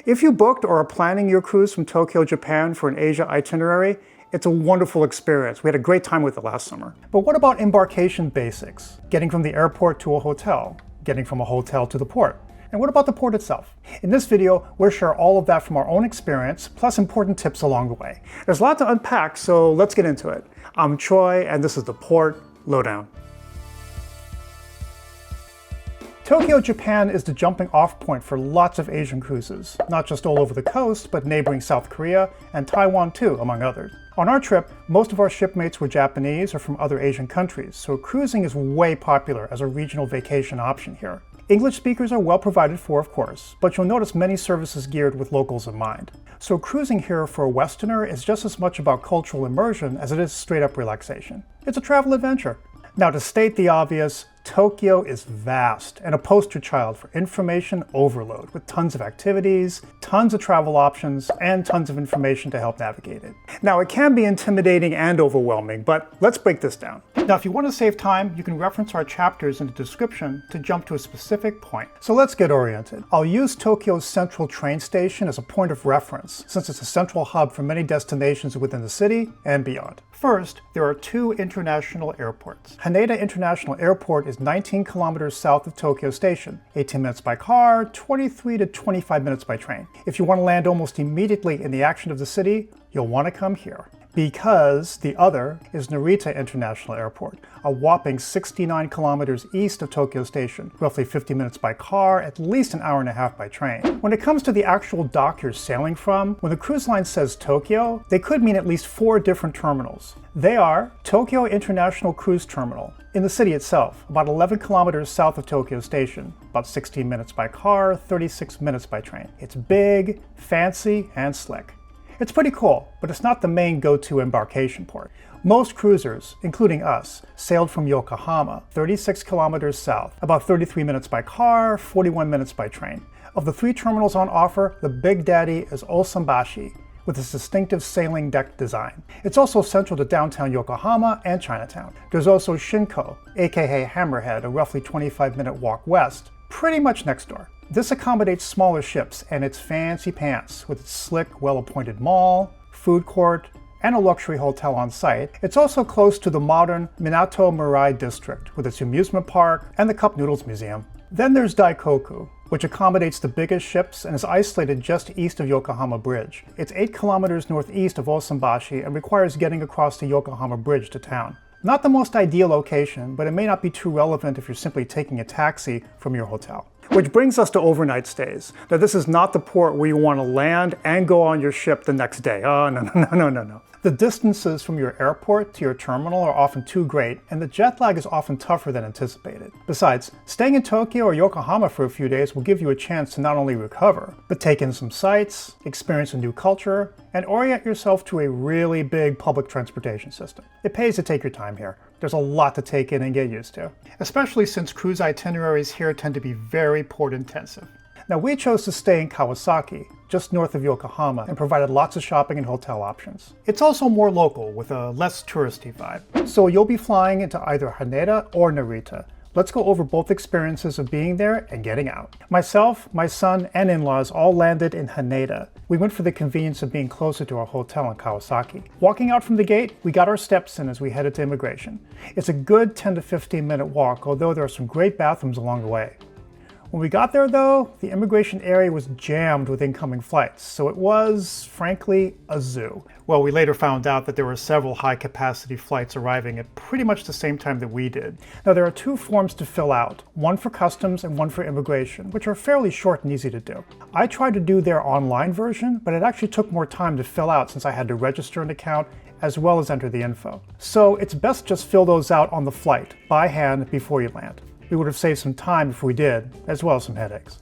If you booked or are planning your cruise from Tokyo, Japan for an Asia itinerary, it's a wonderful experience. We had a great time with it last summer. But what about embarkation basics? Getting from the airport to a hotel, getting from a hotel to the port. And what about the port itself? In this video, we'll share all of that from our own experience, plus important tips along the way. There's a lot to unpack, so let's get into it. I'm Troy, and this is the Port Lowdown. Tokyo, Japan is the jumping off point for lots of Asian cruises, not just all over the coast, but neighboring South Korea and Taiwan too, among others. On our trip, most of our shipmates were Japanese or from other Asian countries, so cruising is way popular as a regional vacation option here. English speakers are well provided for, of course, but you'll notice many services geared with locals in mind. So cruising here for a Westerner is just as much about cultural immersion as it is straight-up relaxation. It's a travel adventure. Now, to state the obvious, Tokyo is vast and a poster child for information overload with tons of activities, tons of travel options, and tons of information to help navigate it. Now, it can be intimidating and overwhelming, but let's break this down. Now, if you want to save time, you can reference our chapters in the description to jump to a specific point. So let's get oriented. I'll use Tokyo's central train station as a point of reference, since it's a central hub for many destinations within the city and beyond. First, there are two international airports. Haneda International Airport is 19 kilometers south of Tokyo Station, 18 minutes by car, 23 to 25 minutes by train. If you want to land almost immediately in the action of the city, you'll want to come here. Because the other is Narita International Airport, a whopping 69 kilometers east of Tokyo Station, roughly 50 minutes by car, at least an hour and a half by train. When it comes to the actual dock you're sailing from, when the cruise line says Tokyo, they could mean at least 4 different terminals. They are Tokyo International Cruise Terminal, in the city itself, about 11 kilometers south of Tokyo Station, about 16 minutes by car, 36 minutes by train. It's big, fancy, and slick. It's pretty cool, but it's not the main go-to embarkation port. Most cruisers, including us, sailed from Yokohama, 36 kilometers south, about 33 minutes by car, 41 minutes by train. Of the 3 terminals on offer, the big daddy is Osanbashi, with its distinctive sailing deck design. It's also central to downtown Yokohama and Chinatown. There's also Shinko, aka Hammerhead, a roughly 25-minute walk west, pretty much next door. This accommodates smaller ships and its fancy pants with its slick, well-appointed mall, food court, and a luxury hotel on site. It's also close to the modern Minato Mirai district with its amusement park and the Cup Noodles Museum. Then there's Daikoku, which accommodates the biggest ships and is isolated just east of Yokohama Bridge. It's 8 kilometers northeast of Osanbashi and requires getting across the Yokohama Bridge to town. Not the most ideal location, but it may not be too relevant if you're simply taking a taxi from your hotel. Which brings us to overnight stays. Now, this is not the port where you want to land and go on your ship the next day. Oh, no. The distances from your airport to your terminal are often too great, and the jet lag is often tougher than anticipated. Besides, staying in Tokyo or Yokohama for a few days will give you a chance to not only recover, but take in some sights, experience a new culture, and orient yourself to a really big public transportation system. It pays to take your time here. There's a lot to take in and get used to, especially since cruise itineraries here tend to be very port intensive. Now, we chose to stay in Kawasaki, just north of Yokohama, and provided lots of shopping and hotel options. It's also more local, with a less touristy vibe. So you'll be flying into either Haneda or Narita. Let's go over both experiences of being there and getting out. Myself, my son, and in-laws all landed in Haneda. We went for the convenience of being closer to our hotel in Kawasaki. Walking out from the gate, we got our steps in as we headed to immigration. It's a good 10 to 15 minute walk, although there are some great bathrooms along the way. When we got there though, the immigration area was jammed with incoming flights, so it was, frankly, a zoo. Well, we later found out that there were several high-capacity flights arriving at pretty much the same time that we did. Now, there are 2 forms to fill out, one for customs and one for immigration, which are fairly short and easy to do. I tried to do their online version, but it actually took more time to fill out since I had to register an account as well as enter the info. So it's best just fill those out on the flight, by hand, before you land. We would have saved some time if we did, as well as some headaches.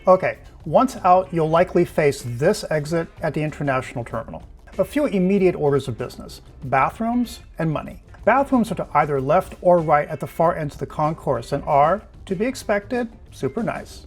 Okay, once out, you'll likely face this exit at the international terminal. A few immediate orders of business: bathrooms and money. Bathrooms are to either left or right at the far ends of the concourse and are, to be expected, super nice.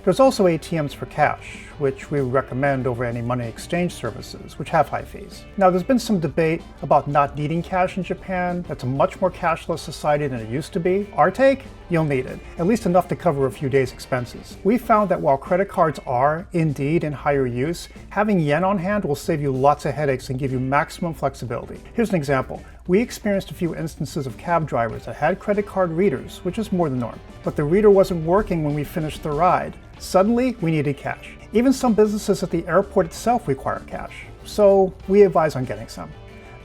There's also ATMs for cash, which we recommend over any money exchange services, which have high fees. Now, there's been some debate about not needing cash in Japan. That's a much more cashless society than it used to be. Our take? You'll need it, at least enough to cover a few days' expenses. We found that while credit cards are, indeed, in higher use, having yen on hand will save you lots of headaches and give you maximum flexibility. Here's an example. We experienced a few instances of cab drivers that had credit card readers, which is more the norm. But the reader wasn't working when we finished the ride. Suddenly, we needed cash. Even some businesses at the airport itself require cash, so we advise on getting some.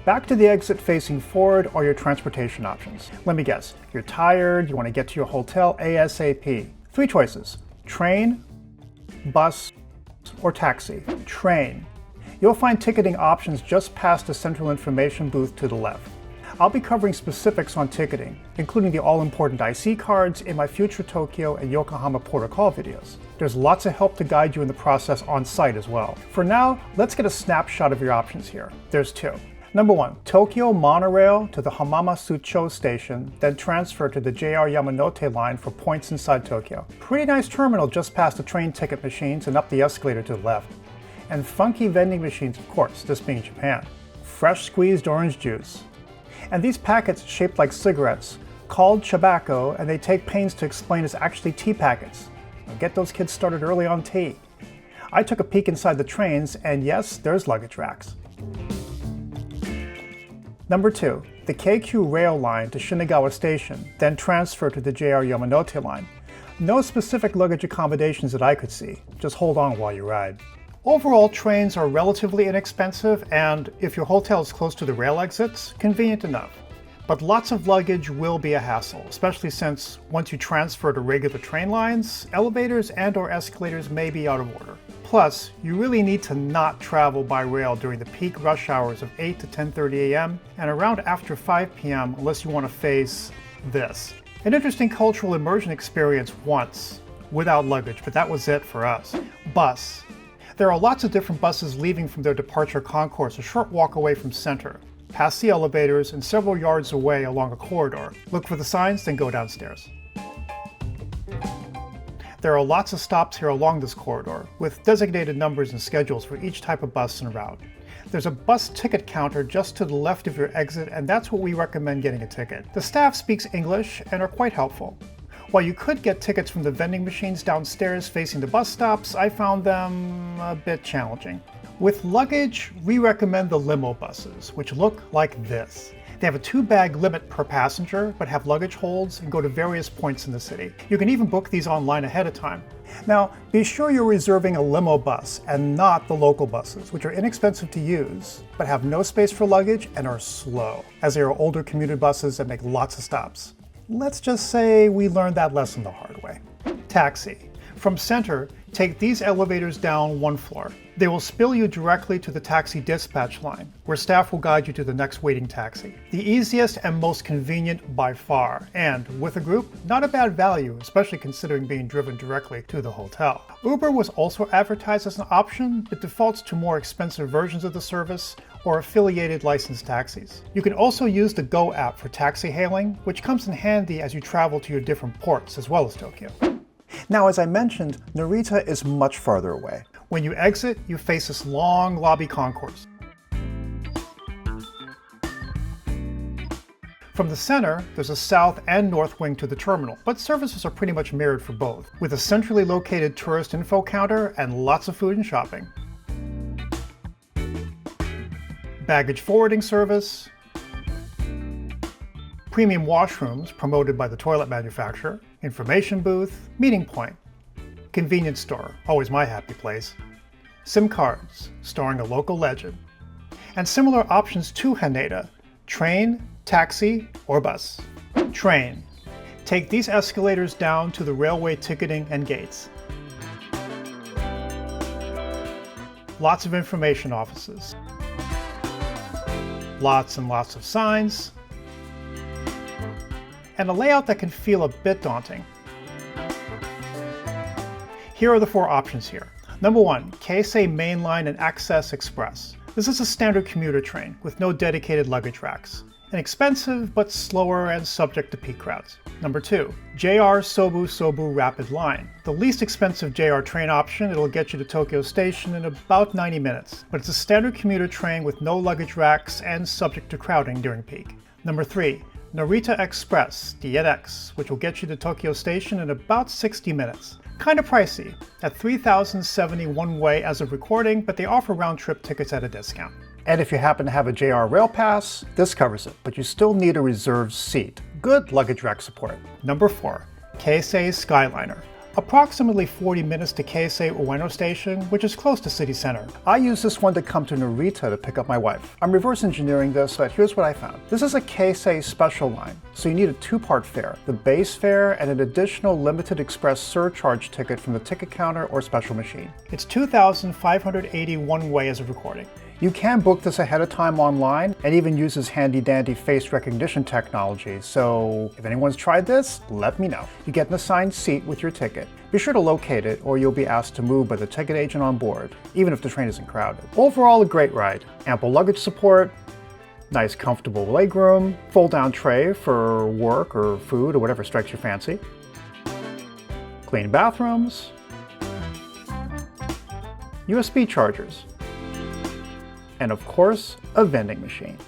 Back to the exit facing forward are your transportation options. Let me guess, you're tired, you want to get to your hotel ASAP. 3 choices: train, bus, or taxi. Train. You'll find ticketing options just past the central information booth to the left. I'll be covering specifics on ticketing, including the all-important IC cards, in my future Tokyo and Yokohama protocol videos. There's lots of help to guide you in the process on site as well. For now, let's get a snapshot of your options here. There's 2. Number 1, Tokyo monorail to the Hamamasucho station, then transfer to the JR Yamanote line for points inside Tokyo. Pretty nice terminal just past the train ticket machines and up the escalator to the left. And funky vending machines, of course, this being Japan. Fresh squeezed orange juice. And these packets shaped like cigarettes, called tobacco, and they take pains to explain it's actually tea packets. Now get those kids started early on tea. I took a peek inside the trains, and yes, there's luggage racks. Number 2, the KQ rail line to Shinagawa Station, then transfer to the JR Yamanote line. No specific luggage accommodations that I could see. Just hold on while you ride. Overall, trains are relatively inexpensive, and if your hotel is close to the rail exits, convenient enough. But lots of luggage will be a hassle, especially since once you transfer to regular train lines, elevators and/or escalators may be out of order. Plus, you really need to not travel by rail during the peak rush hours of 8 to 10:30 a.m. and around after 5 p.m. unless you want to face this. An interesting cultural immersion experience once, without luggage, but that was it for us. Bus. There are lots of different buses leaving from their departure concourse a short walk away from center, past the elevators and several yards away along a corridor. Look for the signs, then go downstairs. There are lots of stops here along this corridor, with designated numbers and schedules for each type of bus and route. There's a bus ticket counter just to the left of your exit, and that's what we recommend getting a ticket. The staff speaks English and are quite helpful. While you could get tickets from the vending machines downstairs facing the bus stops, I found them a bit challenging. With luggage, we recommend the limo buses, which look like this. They have a 2-bag limit per passenger, but have luggage holds and go to various points in the city. You can even book these online ahead of time. Now, be sure you're reserving a limo bus and not the local buses, which are inexpensive to use, but have no space for luggage and are slow, as they are older commuter buses that make lots of stops. Let's just say we learned that lesson the hard way. Taxi. From center, take these elevators down 1 floor. They will spill you directly to the taxi dispatch line, where staff will guide you to the next waiting taxi. The easiest and most convenient by far, and with a group, not a bad value, especially considering being driven directly to the hotel. Uber was also advertised as an option, but defaults to more expensive versions of the service or affiliated licensed taxis. You can also use the Go app for taxi hailing, which comes in handy as you travel to your different ports as well as Tokyo. Now, as I mentioned, Narita is much farther away. When you exit, you face this long lobby concourse. From the center, there's a south and north wing to the terminal, but services are pretty much mirrored for both, with a centrally located tourist info counter and lots of food and shopping. Baggage forwarding service, premium washrooms promoted by the toilet manufacturer, information booth, meeting point, convenience store, always my happy place, SIM cards, storing a local legend, and similar options to Haneda, train, taxi, or bus. Train. Take these escalators down to the railway ticketing and gates. Lots of information offices. Lots and lots of signs, and a layout that can feel a bit daunting. Here are the 4 options here. Number 1, Keisei Mainline and Access Express. This is a standard commuter train with no dedicated luggage racks. Inexpensive, but slower and subject to peak crowds. Number 2, JR Sobu Sobu Rapid Line. The least expensive JR train option, it'll get you to Tokyo Station in about 90 minutes, but it's a standard commuter train with no luggage racks and subject to crowding during peak. Number 3, Narita Express, DNX, which will get you to Tokyo Station in about 60 minutes. Kinda pricey, at 3,070 one-way as of recording, but they offer round-trip tickets at a discount. And if you happen to have a JR Rail Pass, this covers it, but you still need a reserved seat. Good luggage rack support. Number 4, Keisei Skyliner. Approximately 40 minutes to Keisei Ueno Station, which is close to city center. I use this one to come to Narita to pick up my wife. I'm reverse engineering this, but here's what I found. This is a Keisei special line, so you need a two-part fare. The base fare and an additional limited express surcharge ticket from the ticket counter or special machine. It's 2,580 one-way as of recording. You can book this ahead of time online and even uses handy-dandy face recognition technology, so if anyone's tried this, let me know. You get an assigned seat with your ticket. Be sure to locate it or you'll be asked to move by the ticket agent on board, even if the train isn't crowded. Overall, a great ride. Ample luggage support, nice comfortable legroom, fold-down tray for work or food or whatever strikes your fancy, clean bathrooms, USB chargers, and of course, a vending machine.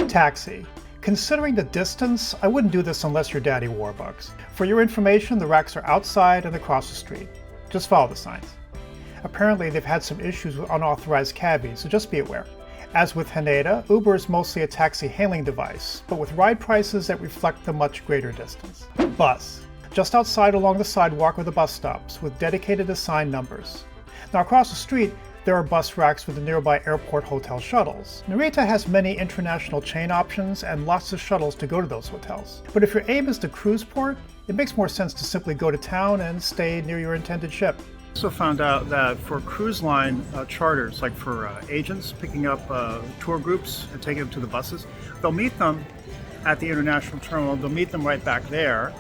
Taxi. Considering the distance, I wouldn't do this unless your daddy Warbucks. For your information, the racks are outside and across the street. Just follow the signs. Apparently, they've had some issues with unauthorized cabbies, so just be aware. As with Haneda, Uber is mostly a taxi hailing device, but with ride prices that reflect the much greater distance. Bus. Just outside along the sidewalk are the bus stops, with dedicated assigned numbers. Now across the street, there are bus racks for the nearby airport hotel shuttles. Narita has many international chain options and lots of shuttles to go to those hotels. But if your aim is to cruise port, it makes more sense to simply go to town and stay near your intended ship. I also found out that for cruise line charters, like for agents picking up tour groups and taking them to the buses, they'll meet them at the international terminal, they'll meet them right back there,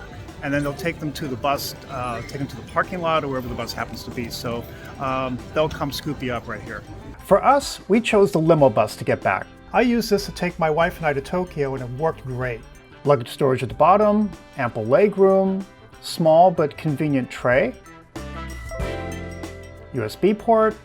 and then they'll take them to the bus, take them to the parking lot or wherever the bus happens to be. So they'll come scoop you up right here. For us, we chose the limo bus to get back. I used this to take my wife and I to Tokyo and it worked great. Luggage storage at the bottom, ample legroom, small but convenient tray, USB port,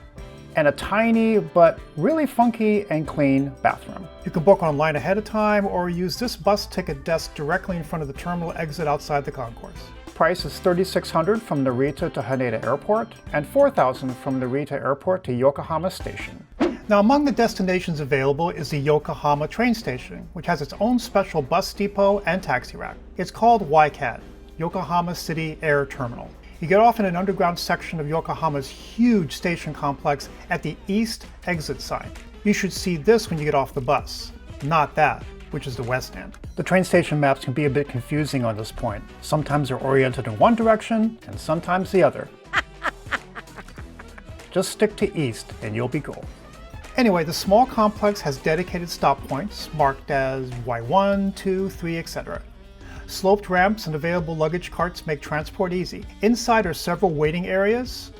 and a tiny but really funky and clean bathroom. You can book online ahead of time or use this bus ticket desk directly in front of the terminal exit outside the concourse. Price is $3,600 from Narita to Haneda Airport and $4,000 from Narita Airport to Yokohama Station. Now among the destinations available is the Yokohama train station, which has its own special bus depot and taxi rack. It's called YCAT, Yokohama City Air Terminal. You get off in an underground section of Yokohama's huge station complex at the east exit sign. You should see this when you get off the bus, not that, which is the west end. The train station maps can be a bit confusing on this point. Sometimes they're oriented in one direction and sometimes the other. Just stick to east and you'll be cool. Anyway, the small complex has dedicated stop points marked as Y1, 2, 3, etc. Sloped ramps and available luggage carts make transport easy. Inside are several waiting areas,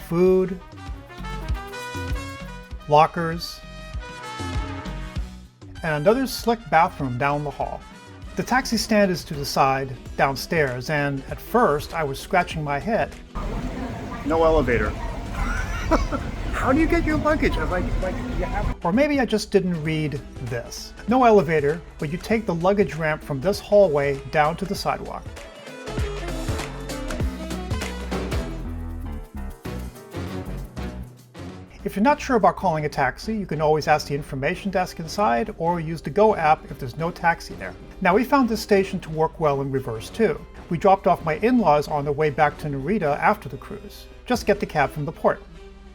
food, lockers, and another slick bathroom down the hall. The taxi stand is to the side, downstairs, and at first I was scratching my head. No elevator. How do you get your luggage? Or maybe I just didn't read this. No elevator, but you take the luggage ramp from this hallway down to the sidewalk. If you're not sure about calling a taxi, you can always ask the information desk inside or use the Go app if there's no taxi there. Now we found this station to work well in reverse too. We dropped off my in-laws on their way back to Narita after the cruise. Just get the cab from the port.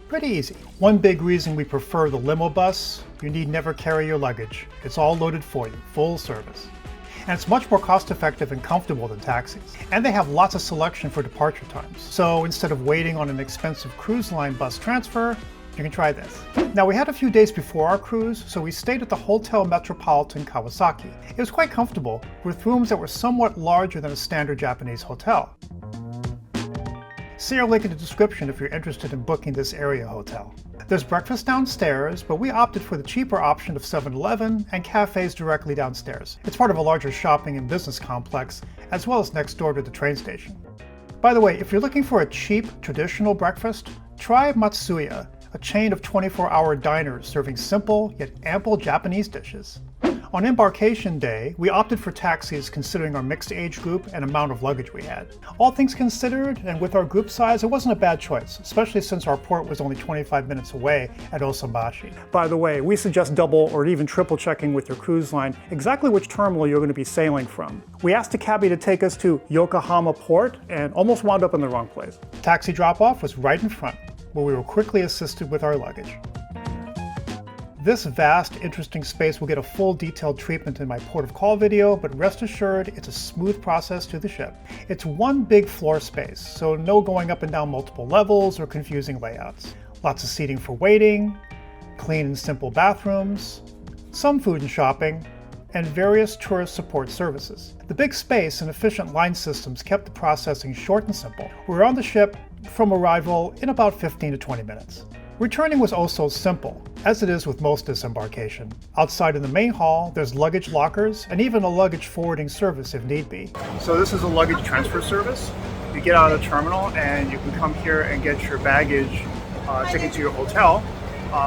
Pretty easy. One big reason we prefer the limo bus, you need never carry your luggage. It's all loaded for you, full service. And it's much more cost-effective and comfortable than taxis. And they have lots of selection for departure times. So instead of waiting on an expensive cruise line bus transfer, you can try this. Now we had a few days before our cruise, so we stayed at the Hotel Metropolitan Kawasaki. It was quite comfortable, with rooms that were somewhat larger than a standard Japanese hotel. See our link in the description if you're interested in booking this area hotel. There's breakfast downstairs, but we opted for the cheaper option of 7-Eleven and cafes directly downstairs. It's part of a larger shopping and business complex, as well as next door to the train station. By the way, if you're looking for a cheap, traditional breakfast, try Matsuya, a chain of 24-hour diners serving simple yet ample Japanese dishes. On embarkation day, we opted for taxis considering our mixed age group and amount of luggage we had. All things considered, and with our group size, it wasn't a bad choice, especially since our port was only 25 minutes away at Osanbashi. By the way, we suggest double or even triple checking with your cruise line exactly which terminal you're going to be sailing from. We asked the cabbie to take us to Yokohama port and almost wound up in the wrong place. Taxi drop-off was right in front, where we were quickly assisted with our luggage. This vast, interesting space will get a full detailed treatment in my port of call video, but rest assured, it's a smooth process to the ship. It's one big floor space, so no going up and down multiple levels or confusing layouts. Lots of seating for waiting, clean and simple bathrooms, some food and shopping, and various tourist support services. The big space and efficient line systems kept the processing short and simple. We were on the ship from arrival in about 15 to 20 minutes. Returning was also simple, as it is with most disembarkation. Outside in the main hall, there's luggage lockers and even a luggage forwarding service if need be. So this is a luggage transfer service. You get out of the terminal and you can come here and get your baggage taken to your hotel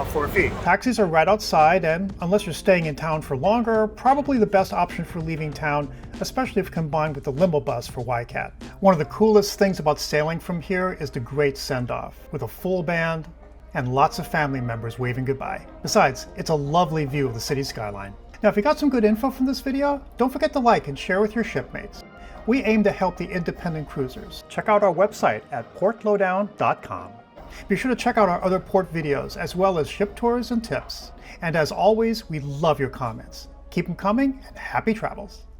for a fee. Taxis are right outside, and unless you're staying in town for longer, probably the best option for leaving town, especially if combined with the limo bus for YCAT. One of the coolest things about sailing from here is the great send-off, with a full band, and lots of family members waving goodbye. Besides, it's a lovely view of the city skyline. Now, if you got some good info from this video, don't forget to like and share with your shipmates. We aim to help the independent cruisers. Check out our website at portlowdown.com. Be sure to check out our other port videos, as well as ship tours and tips. And as always, we love your comments. Keep them coming, and happy travels.